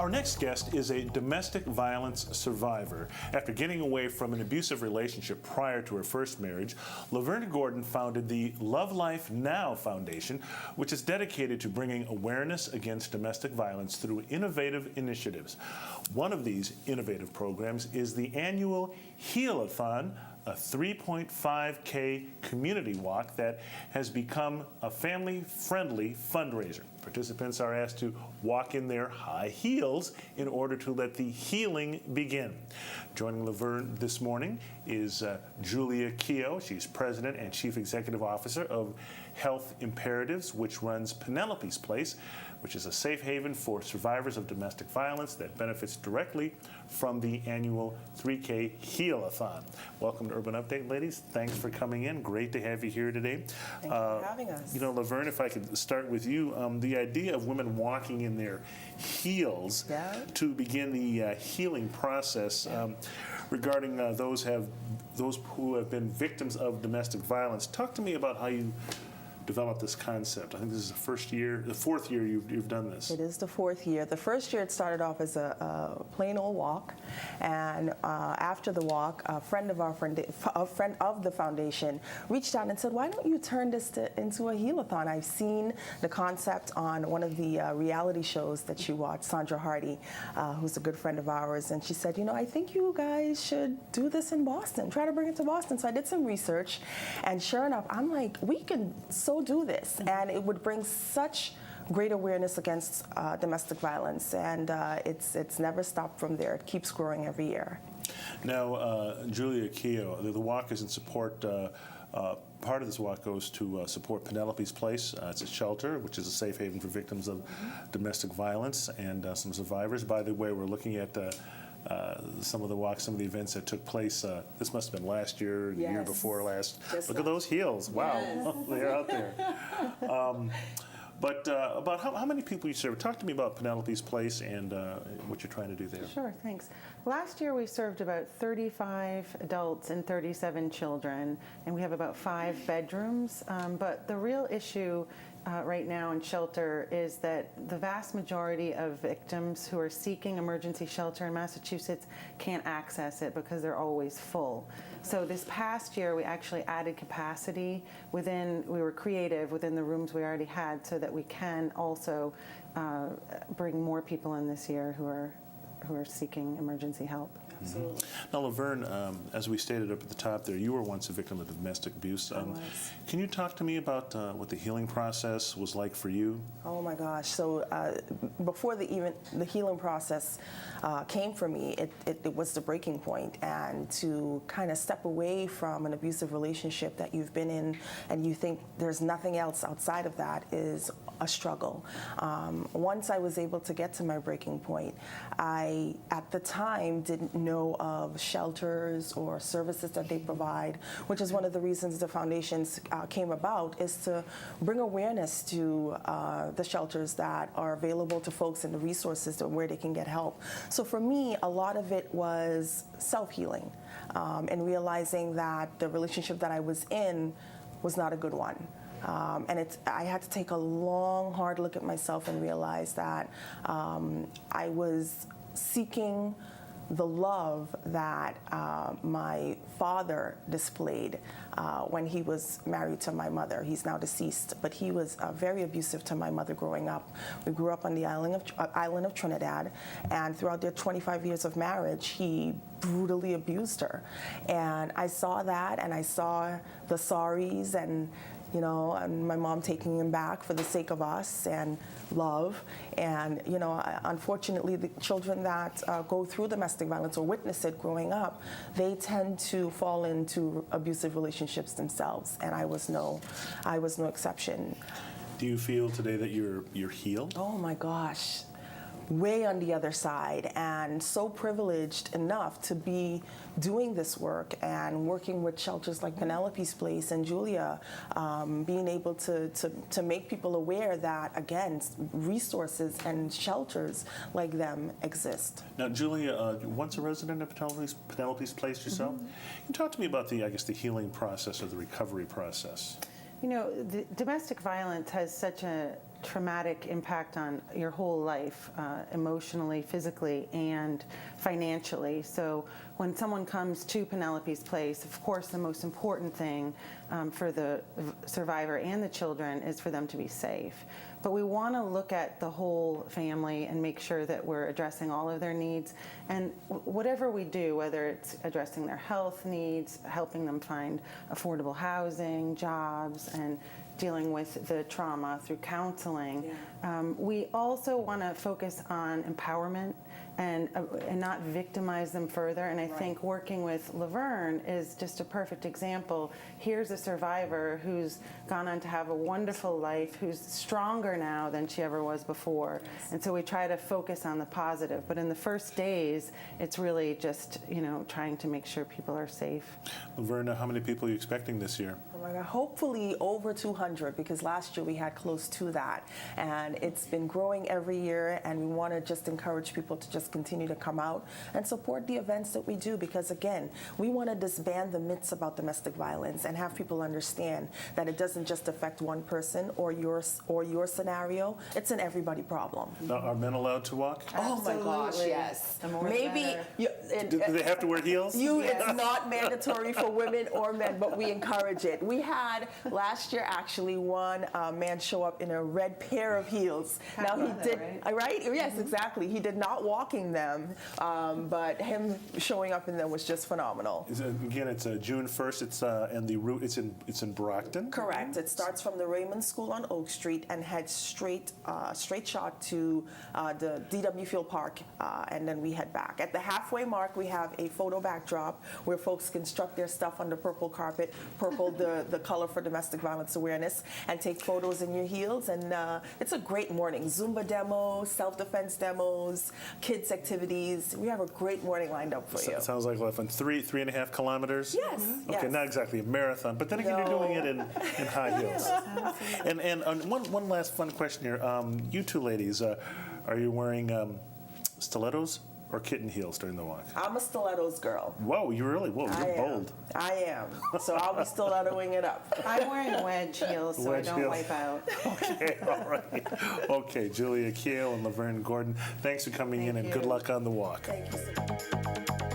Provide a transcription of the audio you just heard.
Our next guest is a domestic violence survivor. After getting away from an abusive relationship prior to her first marriage, Lovern Gordon founded the Love Life Now Foundation, which is dedicated to bringing awareness against domestic violence through innovative initiatives. One of these innovative programs is the annual Heel-a-thon, a 3.5K community walk that has become a family-friendly fundraiser. Participants are asked to walk in their high heels in order to let the healing begin. Joining Lovern this morning is Julia Kehoe. She's President and Chief Executive Officer of Health Imperatives, which runs Penelope's Place, which is a safe haven for survivors of domestic violence that benefits directly from the annual 3K Heel-a-thon. Welcome to Urban Update, ladies. Thanks for coming in. Great to have you here today. Thank you for having us. You know, Lovern, if I could start with you, the idea of women walking in their heels to begin the healing process regarding those who have been victims of domestic violence. Talk to me about how you developed this concept. I think this is the fourth year you've done this. It is the fourth year. The first year it started off as a plain old walk, and after the walk, a friend of the foundation reached out and said, "Why don't you turn this into a heel-a-thon? I've seen the concept on one of the reality shows that you watch, Sandra Hardy, who's a good friend of ours, and she said, you know, I think you guys should do this in Boston. Try to bring it to Boston." So I did some research, and sure enough, I'm like, we can do this, and it would bring such great awareness against domestic violence, and it's never stopped from there. It keeps growing every year. Now, Julia Kehoe, the walk is in support. Part of this walk goes to support Penelope's Place. It's a shelter, which is a safe haven for victims of domestic violence and some survivors. By the way, we're looking at some of the walks, some of the events that took place. This must have been last year, the year before last. Look at those heels. Wow, yes. They're out there. But about how many people you serve? Talk to me about Penelope's Place and what you're trying to do there. Sure, thanks. Last year we served about 35 adults and 37 children, and we have about 5 bedrooms. But the real issue right now in shelter is that the vast majority of victims who are seeking emergency shelter in Massachusetts can't access it because they're always full. So this past year we actually added capacity we were creative within the rooms we already had so that we can also bring more people in this year who are seeking emergency help. Absolutely. Now, Lovern, as we stated up at the top there, you were once a victim of domestic abuse. Can you talk to me about what the healing process was like for you? Oh my gosh! So before the healing process came for me, it was the breaking point, and to kind of step away from an abusive relationship that you've been in, and you think there's nothing else outside of that, is a struggle. Once I was able to get to my breaking point, I at the time didn't know of shelters or services that they provide, which is one of the reasons the foundations came about, is to bring awareness to the shelters that are available to folks and the resources where they can get help. So for me, a lot of it was self-healing and realizing that the relationship that I was in was not a good one. And I had to take a long, hard look at myself and realize that I was seeking the love that my father displayed when he was married to my mother. He's now deceased, but he was very abusive to my mother growing up. We grew up on the island of Trinidad, and throughout their 25 years of marriage, he brutally abused her. And I saw that, and I saw the sorries, and and my mom taking him back for the sake of us and love. And, unfortunately, the children that go through domestic violence or witness it growing up, they tend to fall into abusive relationships themselves. And I was no exception. Do you feel today that you're healed? Oh my gosh. Way on the other side, and so privileged enough to be doing this work and working with shelters like Penelope's Place and Julia, being able to make people aware that, again, resources and shelters like them exist. Now, Julia, once a resident of Penelope's Place yourself, can you talk to me about the healing process or the recovery process? The domestic violence has such a traumatic impact on your whole life, emotionally, physically, and financially. So when someone comes to Penelope's place, of course, the most important thing for the survivor and the children is for them to be safe. But we want to look at the whole family and make sure that we're addressing all of their needs. And whatever we do, whether it's addressing their health needs, helping them find affordable housing, jobs, and dealing with the trauma through counseling, we also want to focus on empowerment and not victimize them further. And I think working with Lovern is just a perfect example. Here's a survivor who's gone on to have a wonderful life, who's stronger now than she ever was before. And so we try to focus on the positive. But in the first days, it's really just, trying to make sure people are safe. Lovern, how many people are you expecting this year? Oh my God, hopefully over 200, because last year we had close to that. And it's been growing every year, and we want to just encourage people to just continue to come out and support the events that we do, because again, we want to disband the myths about domestic violence and have people understand that it doesn't just affect one person or your scenario. It's an everybody problem. Now, are men allowed to walk? Oh my gosh, yes. The more the Maybe better. Do they have to wear heels? It's not mandatory for women or men, but we encourage it. We had last year actually one man show up in a red pair of heels. Now he did, right? Yes, exactly. He did not walking them, but him showing up in them was just phenomenal. Again, it's June 1st. It's and the route. It's in Brockton. Correct. It starts from the Raymond School on Oak Street and heads straight shot to the DW Field Park, and then we head back. At the halfway mark, we have a photo backdrop where folks can strut their stuff on the purple carpet, purple the color for domestic violence awareness, and take photos in your heels. And it's a great morning. Zumba demos, self-defense demos, kids activities. We have a great morning lined up for you. Sounds like fun. 3.5 kilometers. Yes. Okay, yes. not exactly a marathon, but then again, you're doing it in high heels. And one last fun question here. You two ladies, are you wearing stilettos or kitten heels during the walk? I'm a stilettos girl. Whoa, you're bold. I am. So I'll be stilettoing it up. I'm wearing wedge heels so Wedge I don't heels. wipe out. Okay, all right. Okay, Julia, Kehoe, and Lovern Gordon, thanks for coming in, and good luck on the walk. Thank you so much.